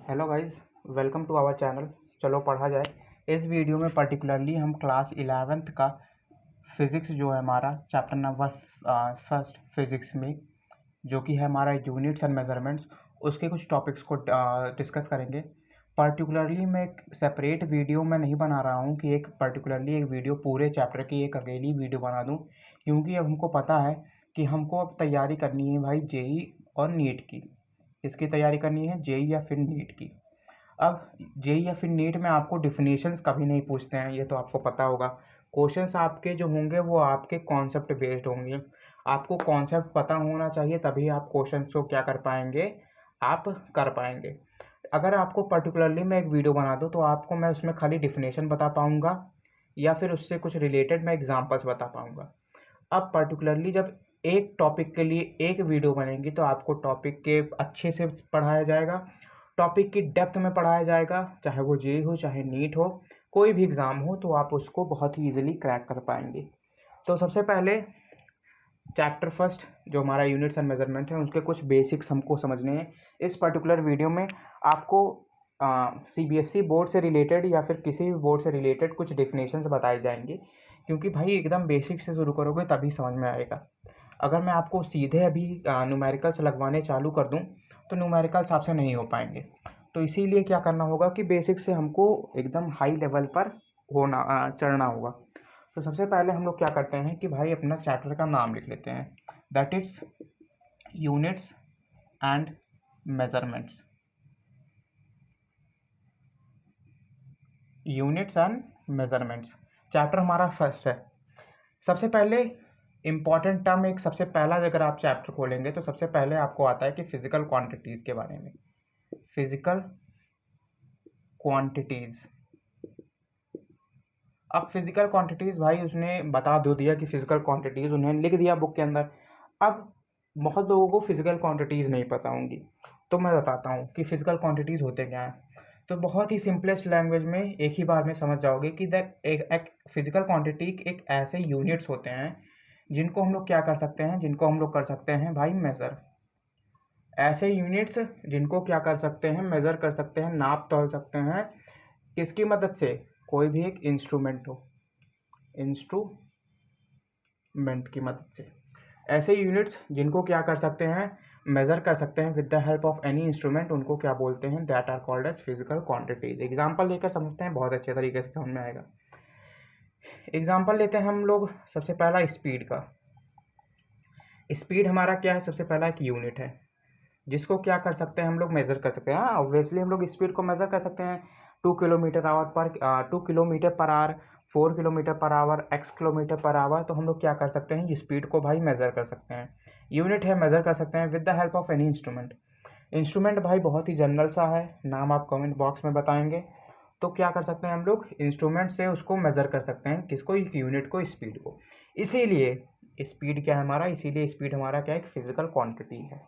Hello guys, welcome to our channel. चलो पढ़ा जाए। इस वीडियो में पर्टिकुलरली हम क्लास 11th का फिज़िक्स जो है हमारा चैप्टर नंबर फर्स्ट फिज़िक्स में जो कि है हमारा यूनिट्स एंड मेजरमेंट्स, उसके कुछ टॉपिक्स को डिस्कस करेंगे। पर्टिकुलरली मैं एक सेपरेट वीडियो में नहीं बना रहा हूँ कि एक पर्टिकुलरली एक वीडियो पूरे चैप्टर की एक अकेली वीडियो बना दूँ, क्योंकि अब हमको पता है कि हमको अब तैयारी करनी है भाई जेई और नीट की। इसकी तैयारी करनी है जेई या फिर नीट की। अब जेई या फिर नीट में आपको डिफिनीशंस कभी नहीं पूछते हैं, ये तो आपको पता होगा। क्वेश्चंस आपके जो होंगे वो आपके कॉन्सेप्ट बेस्ड होंगे। आपको कॉन्सेप्ट पता होना चाहिए, तभी आप क्वेश्चंस को क्या कर पाएंगे, आप कर पाएंगे। अगर आपको पर्टिकुलरली मैं एक वीडियो बना दूँ तो आपको मैं उसमें खाली डिफिनेशन बता पाऊँगा या फिर उससे कुछ रिलेटेड मैं एग्जांपल्स बता पाऊँगा। अब पर्टिकुलरली जब एक टॉपिक के लिए एक वीडियो बनेगी तो आपको टॉपिक के अच्छे से पढ़ाया जाएगा, टॉपिक की डेप्थ में पढ़ाया जाएगा, चाहे वो जेई हो चाहे नीट हो, कोई भी एग्ज़ाम हो तो आप उसको बहुत ही ईजिली क्रैक कर पाएंगे। तो सबसे पहले चैप्टर फर्स्ट जो हमारा यूनिट्स एंड मेजरमेंट है उसके कुछ बेसिक्स हमको समझने हैं। इस पर्टिकुलर वीडियो में आपको सीबीएसई बोर्ड से रिलेटेड या फिर किसी भी बोर्ड से रिलेटेड कुछ डेफिनेशंस बताए जाएंगे, क्योंकि भाई एकदम बेसिक से शुरू करोगे तभी समझ में आएगा। अगर मैं आपको सीधे अभी न्यूमेरिकल्स लगवाने चालू कर दूं तो न्यूमेरिकल्स आपसे नहीं हो पाएंगे। तो इसीलिए क्या करना होगा कि बेसिक से हमको एकदम हाई लेवल पर चढ़ना होगा। तो सबसे पहले हम लोग क्या करते हैं कि भाई अपना चैप्टर का नाम लिख लेते हैं, that it's units and measurements. Units and measurements chapter हमारा फर्स्ट है। सबसे पहले इम्पॉर्टेंट टर्म एक सबसे पहला अगर आप चैप्टर खोलेंगे तो सबसे पहले आपको आता है कि फिजिकल क्वांटिटीज़ के बारे में। Physical quantities. अब फिजिकल क्वांटिटीज़ भाई उसने बता दो दिया कि फिजिकल क्वांटिटीज़ उन्हें लिख दिया बुक के अंदर। अब बहुत लोगों को फिजिकल क्वांटिटीज़ नहीं पता होंगी, तो मैं बताता हूँ कि फिजिकल क्वांटिटीज़ होते क्या हैं। तो बहुत ही सिंपलेस्ट लैंग्वेज में एक ही बार में समझ जाओगे कि एक फिजिकल क्वांटिटी एक ऐसे यूनिट्स होते हैं जिनको हम लोग क्या कर सकते हैं, जिनको हम लोग कर सकते हैं भाई मेज़र। ऐसे यूनिट्स जिनको क्या कर सकते हैं, मेज़र कर सकते हैं, नाप तोल सकते हैं। किसकी मदद से? कोई भी एक इंस्ट्रूमेंट हो, इंस्ट्रूमेंट की मदद से। ऐसे यूनिट्स जिनको क्या कर सकते हैं, मेज़र कर सकते हैं with the help of any instrument, उनको क्या बोलते हैं, that are called as physical quantities. Example लेकर समझते हैं, बहुत अच्छे तरीके से समझ में आएगा। एग्जाम्पल लेते हैं हम लोग। सबसे पहला स्पीड का। स्पीड हमारा क्या है? सबसे पहला एक यूनिट है जिसको क्या कर सकते हैं, हम लोग मेज़र कर सकते हैं। हाँ, ऑब्वियसली हम लोग स्पीड को मेज़र कर सकते हैं। 2 kilometre per hour, 4 kilometre per hour, x kilometre per hour. तो हम लोग क्या कर सकते हैं, स्पीड को भाई मेज़र कर सकते हैं। यूनिट है, मेज़र कर सकते हैं with the help of any instrument. Instrument भाई बहुत ही जनरल सा है, नाम आप कमेंट बॉक्स में बताएंगे। तो क्या कर सकते हैं हम लोग, इंस्ट्रूमेंट से उसको मेज़र कर सकते हैं। किसको? एक यूनिट को, स्पीड को। इसीलिए स्पीड क्या है हमारा, इसीलिए स्पीड हमारा क्या है, एक फिजिकल क्वांटिटी है।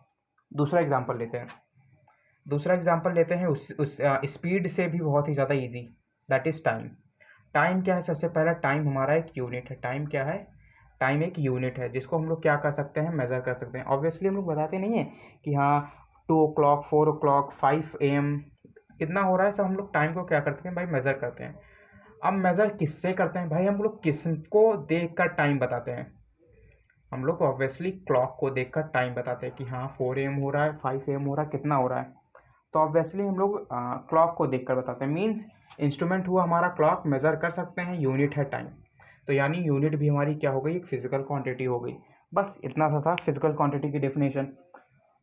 दूसरा एग्जांपल लेते हैं। उस स्पीड से भी बहुत ही ज़्यादा easy, that is time. Time क्या है? सबसे पहला टाइम हमारा एक यूनिट है। टाइम क्या है? टाइम एक यूनिट है जिसको हम लोग क्या कर सकते हैं, मेज़र कर सकते हैं। ऑब्वियसली हम लोग बताते नहीं हैं कि हाँ 2 o'clock, 4 o'clock, 5 AM कितना हो रहा है, सब हम लोग टाइम को क्या करते हैं भाई, मेज़र करते हैं। अब मेज़र किससे करते हैं भाई, हम लोग किसको देख कर टाइम बताते हैं? हम लोग ऑब्वियसली क्लॉक को देखकर टाइम बताते हैं कि हाँ 4 AM हो रहा है, 5 AM हो रहा है, कितना हो रहा है। तो ऑब्वियसली हम लोग क्लॉक को देखकर बताते हैं। मीन्स इंस्ट्रूमेंट हुआ हमारा क्लॉक, मेज़र कर सकते हैं, यूनिट है टाइम। तो यानी यूनिट भी हमारी क्या हो गई, एक फिजिकल क्वांटिटी हो गई। बस इतना सा था फिजिकल क्वांटिटी की डेफिनेशन।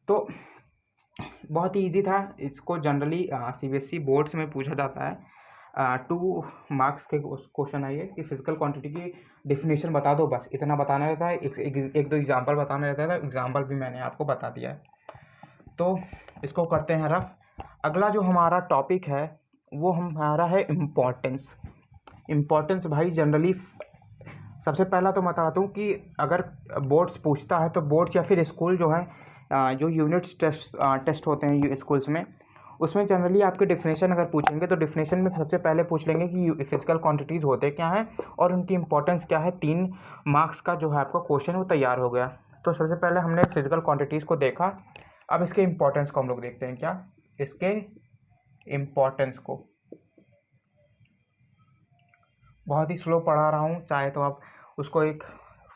तो बहुत ही ईजी था। इसको जनरली सीबीएसई बोर्ड्स में पूछा जाता है। 2 मार्क्स के क्वेश्चन आइए कि फिजिकल क्वांटिटी की डेफिनेशन बता दो, बस इतना बताना रहता है। एक दो एग्जाम्पल बताना रहता है, तो एग्जाम्पल भी मैंने आपको बता दिया है। तो इसको करते हैं रफ। अगला जो हमारा टॉपिक है वो हमारा है इम्पोर्टेंस। इम्पोर्टेंस भाई जनरली सबसे पहला तो बताता हूँ कि अगर बोर्ड्स पूछता है तो बोर्ड्स या फिर स्कूल जो है, जो यूनिट्स टेस्ट होते हैं स्कूल्स में, उसमें जनरली आपके डिफिनेशन अगर पूछेंगे तो डिफिनेशन में सबसे पहले पूछ लेंगे कि फिजिकल क्वांटिटीज़ होते क्या हैं और उनकी इंपॉर्टेंस क्या है। 3 मार्क्स का जो है आपका क्वेश्चन वो तैयार हो गया। तो सबसे पहले हमने फिजिकल क्वांटिटीज़ को देखा। अब इसके इंपॉर्टेंस को हम लोग देखते हैं। क्या इसके इम्पोर्टेंस को। बहुत ही स्लो पढ़ा रहा हूँ, चाहे तो आप उसको एक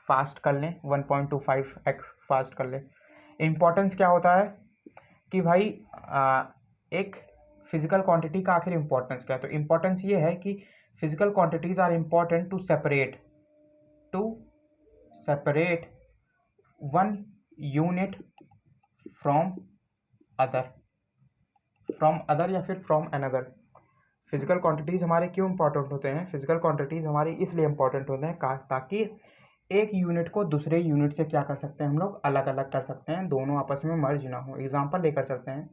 फास्ट कर लें, 1.25x फास्ट कर लें। इम्पोर्टेंस क्या होता है कि भाई एक फिजिकल क्वांटिटी का आखिर इम्पोर्टेंस क्या है। तो इम्पोर्टेंस ये है कि physical quantities are important to separate one unit from other या फिर फ्रॉम अनदर। फिजिकल क्वांटिटीज़ हमारे क्यों इंपॉर्टेंट होते हैं? फिजिकल क्वांटिटीज़ हमारे इसलिए इंपॉर्टेंट होते हैं ताकि एक यूनिट को दूसरे यूनिट से क्या कर सकते हैं हम लोग, अलग अलग कर सकते हैं, दोनों आपस में मर्ज ना हो। एग्जांपल लेकर चलते हैं,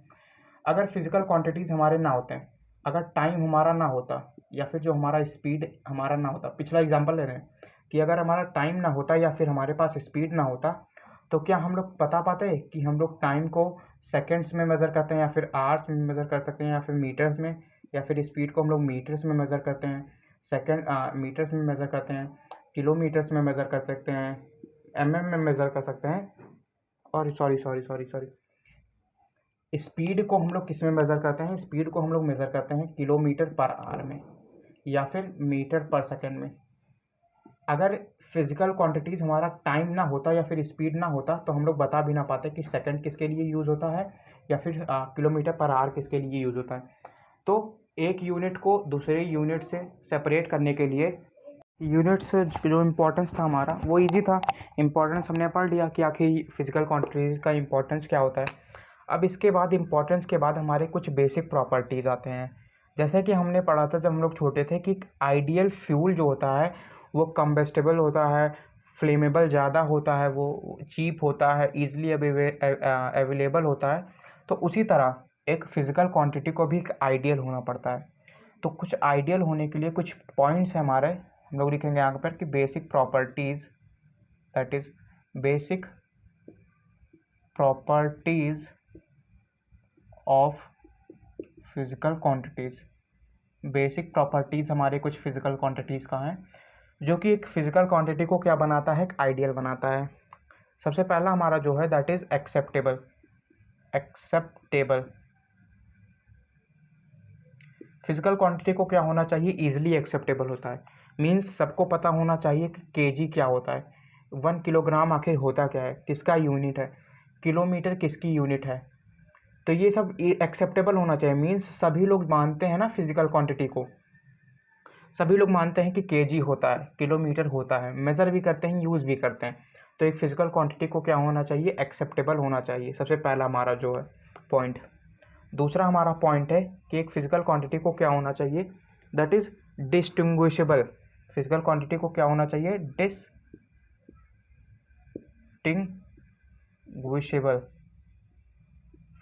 अगर फिजिकल क्वांटिटीज़ हमारे ना होते हैं, अगर टाइम हमारा ना होता या फिर जो हमारा स्पीड हमारा ना होता, पिछला एग्जांपल ले रहे हैं कि अगर हमारा टाइम ना होता या फिर हमारे पास स्पीड ना होता, तो क्या हम लोग बता पाते कि हम लोग टाइम को सेकेंड्स में मेज़र करते हैं या फिर आवर्स में मेज़र कर सकते हैं या फिर मीटर्स में, या फिर स्पीड को हम लोग मीटर्स में मेज़र करते हैं, मीटर्स में मेज़र करते हैं, किलोमीटर्स में मेज़र कर सकते हैं, mm में मेज़र कर सकते हैं, और सॉरी स्पीड को हम लोग किस में मेज़र करते हैं? स्पीड को हम लोग मेज़र करते हैं किलोमीटर पर आवर में या फिर मीटर पर सेकेंड में। अगर फिजिकल क्वांटिटीज़ हमारा टाइम ना होता या फिर स्पीड ना होता, तो हम लोग बता भी ना पाते कि सेकंड किसके लिए यूज़ होता है या फिर किलोमीटर पर आवर किसके लिए यूज़ होता है। तो एक यूनिट को दूसरे यूनिट से सेपरेट करने के लिए यूनिट से जो इम्पोर्टेंस था हमारा वो इजी था। इम्पोर्टेंस हमने पढ़ लिया कि आखिर फिजिकल क्वांटिटीज़ का इम्पोर्टेंस क्या होता है। अब इसके बाद इम्पोर्टेंस के बाद हमारे कुछ बेसिक प्रॉपर्टीज़ आते हैं। जैसे कि हमने पढ़ा था जब हम लोग छोटे थे कि आइडियल फ्यूल जो होता है वो कंबस्टेबल होता है, फ्लेमेबल ज़्यादा होता है, वो चीप होता है, ईजिली अवेलेबल होता है। तो उसी तरह एक फिज़िकल क्वांटिटी को भी एक आइडियल होना पड़ता है। तो कुछ आइडियल होने के लिए कुछ पॉइंट्स हैं हमारे, हम लोग लिखेंगे यहाँ पर कि basic properties, that is basic properties of physical quantities. Basic properties हमारे कुछ फिज़िकल क्वांटिटीज़ का हैं जो कि एक फिज़िकल क्वांटिटी को क्या बनाता है, एक आइडियल बनाता है। सबसे पहला हमारा जो है that is acceptable. Physical quantity को क्या होना चाहिए, ईजिली एक्सेप्टेबल होता है। मीन्स सबको पता होना चाहिए कि केजी क्या होता है, 1 किलोग्राम आखिर होता क्या है, किसका यूनिट है, किलोमीटर किसकी यूनिट है। तो ये सब एक्सेप्टेबल होना चाहिए। मीन्स सभी लोग मानते हैं ना फिजिकल क्वांटिटी को, सभी लोग मानते हैं कि केजी होता है, किलोमीटर होता है, मेज़र भी करते हैं, यूज़ भी करते हैं। तो एक फिजिकल क्वांटिटी को क्या होना चाहिए, एक्सेप्टेबल होना चाहिए। सबसे पहला हमारा जो है पॉइंट। दूसरा हमारा पॉइंट है कि एक फिजिकल क्वांटिटी को क्या होना चाहिए, that is distinguishable. Physical quantity को क्या होना चाहिए, डिस्टिंग्विशेबल।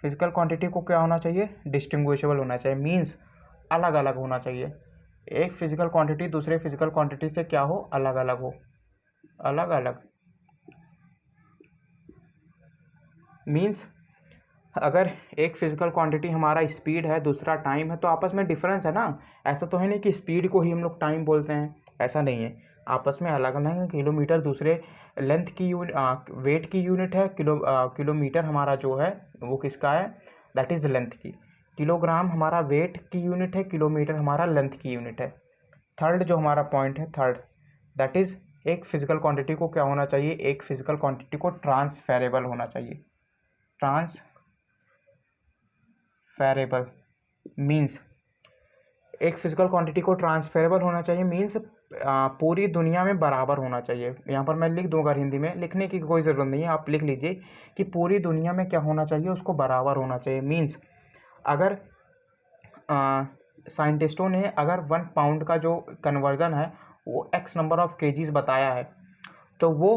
फिजिकल क्वांटिटी को क्या होना चाहिए, डिस्टिंग्विशेबल होना चाहिए। मीन्स अलग अलग होना चाहिए। एक फिजिकल क्वांटिटी दूसरे फिजिकल क्वांटिटी से क्या हो, अलग अलग हो, अलग अलग। मीन्स अगर एक फिजिकल क्वांटिटी हमारा स्पीड है, दूसरा टाइम है, तो आपस में डिफरेंस है ना। ऐसा तो है नहीं कि स्पीड को ही हम लोग टाइम बोलते हैं, ऐसा नहीं है, आपस में अलग अलग है। किलोमीटर दूसरे लेंथ की वेट की यूनिट है, किलोमीटर हमारा जो है वो किसका है, दैट इज़ लेंथ की। किलोग्राम हमारा वेट की यूनिट है, किलोमीटर हमारा लेंथ की यूनिट है। थर्ड जो हमारा पॉइंट है, थर्ड, दैट इज़ एक फिजिकल क्वांटिटी को क्या होना चाहिए, एक फिजिकल क्वांटिटी को ट्रांसफेरेबल होना चाहिए। ट्रांसफेरेबल मीन्स एक फिजिकल क्वांटिटी को ट्रांसफेरेबल होना चाहिए, मीन्स पूरी दुनिया में बराबर होना चाहिए। यहाँ पर मैं लिख दूंगा, हिंदी में लिखने की कोई ज़रूरत नहीं है, आप लिख लीजिए कि पूरी दुनिया में क्या होना चाहिए, उसको बराबर होना चाहिए। मीन्स अगर साइंटिस्टों ने अगर 1 पाउंड का जो कन्वर्जन है वो x नंबर ऑफ केजीज बताया है, तो वो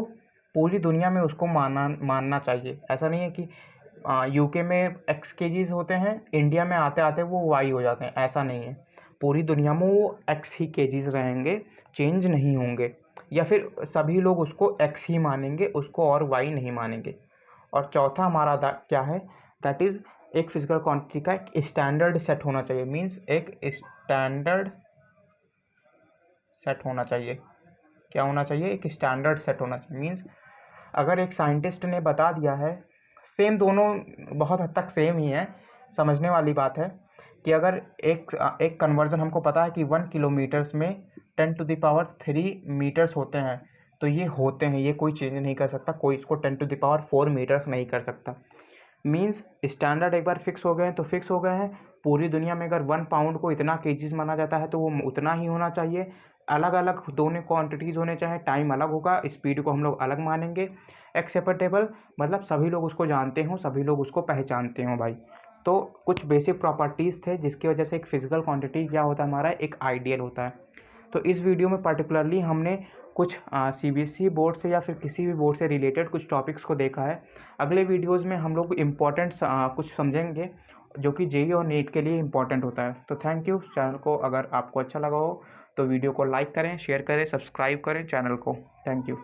पूरी दुनिया में उसको मानना चाहिए। ऐसा नहीं है कि यूके में x केजीज होते हैं, इंडिया में आते आते वो y हो जाते हैं, ऐसा नहीं है। पूरी दुनिया में वो x ही केजीज रहेंगे, चेंज नहीं होंगे, या फिर सभी लोग उसको x ही मानेंगे, उसको और y नहीं मानेंगे। और चौथा हमारा क्या है, दैट इज़ एक फिजिकल क्वांटिटी का एक स्टैंडर्ड सेट होना चाहिए। मीन्स एक स्टैंडर्ड सेट होना चाहिए। क्या होना चाहिए, एक स्टैंडर्ड सेट होना चाहिए। मीन्स अगर एक साइंटिस्ट ने बता दिया है, सेम दोनों बहुत हद तक सेम ही है, समझने वाली बात है कि अगर एक कन्वर्जन हमको पता है कि 1 किलोमीटर्स में 10⁻³ मीटर्स होते हैं, तो ये होते हैं, ये कोई चेंज नहीं कर सकता, कोई इसको 10⁻⁴ मीटर्स नहीं कर सकता। मीन्स स्टैंडर्ड एक बार फिक्स हो गए हैं तो फिक्स हो गए हैं। पूरी दुनिया में अगर 1 पाउंड को इतना केजीज माना जाता है तो वो उतना ही होना चाहिए। अलग अलग दोनों क्वांटिटीज़ होने चाहिए, टाइम अलग होगा, स्पीड को हम लोग अलग मानेंगे। एक्सेप्टेबल मतलब सभी लोग उसको जानते हों, सभी लोग उसको पहचानते हों भाई। तो कुछ बेसिक प्रॉपर्टीज़ थे जिसकी वजह से एक फिजिकल क्वांटिटी क्या होता है हमारा, एक आइडियल होता है। तो इस वीडियो में पर्टिकुलरली हमने कुछ CBSE बोर्ड से या फिर किसी भी बोर्ड से रिलेटेड कुछ टॉपिक्स को देखा है। अगले वीडियोज़ में हम लोग इम्पोर्टेंट्स कुछ समझेंगे जो कि JEE और नीट के लिए इम्पोर्टेंट होता है। तो थैंक यू। चैनल को अगर आपको अच्छा लगा हो तो वीडियो को लाइक करें, शेयर करें, सब्सक्राइब करें चैनल को। Thank you.